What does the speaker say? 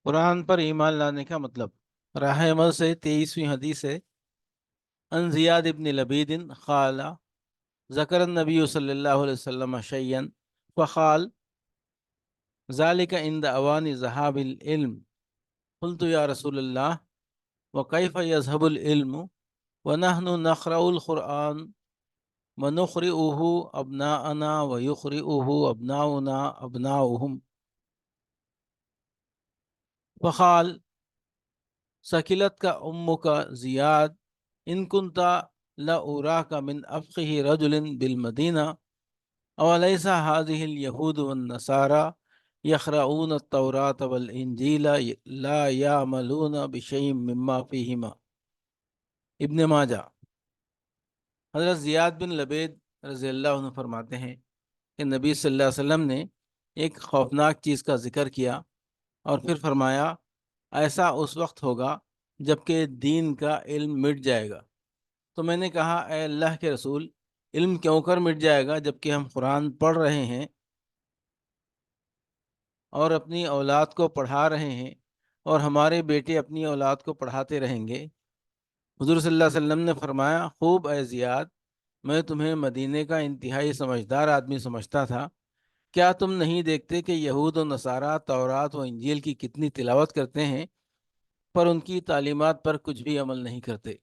قرآن پر ایمان لانے کا مطلب۔ راہ عمل سے 23ویں حدیث ہے، ان زیاد ابن لبید قال ذکر النبی صلی اللہ علیہ وسلم شیئا فقال ذلك عند اوان ذهاب العلم قلت یا رسول اللہ وكيف يذهب العلم ونحن نقرأ القرآن ونقرئه ابناءنا ويقرئه ابناؤنا ابناؤهم فقال سکلت کا ام کا زیاد ان کنتا لا اراک من افقه رجل بالمدینہ اولیس هذه اليهود والنصارى يقرؤون التوراة والانجیل لا يعملون بشيء مما فيهما۔ ابن ماجہ۔ حضرت زیاد بن لبید رضی اللہ عنہ فرماتے ہیں کہ نبی صلی اللہ علیہ وسلم نے ایک خوفناک چیز کا ذکر کیا اور پھر فرمایا ایسا اس وقت ہوگا جبکہ دین کا علم مٹ جائے گا۔ تو میں نے کہا اے اللہ کے رسول، علم کیوں کر مٹ جائے گا جبکہ ہم قرآن پڑھ رہے ہیں اور اپنی اولاد کو پڑھا رہے ہیں اور ہمارے بیٹے اپنی اولاد کو پڑھاتے رہیں گے۔ حضور صلی اللہ علیہ وسلم نے فرمایا خوب اے زیاد، میں تمہیں مدینے کا انتہائی سمجھدار آدمی سمجھتا تھا، کیا تم نہیں دیکھتے کہ یہود و نصارہ تورات و انجیل کی کتنی تلاوت کرتے ہیں پر ان کی تعلیمات پر کچھ بھی عمل نہیں کرتے؟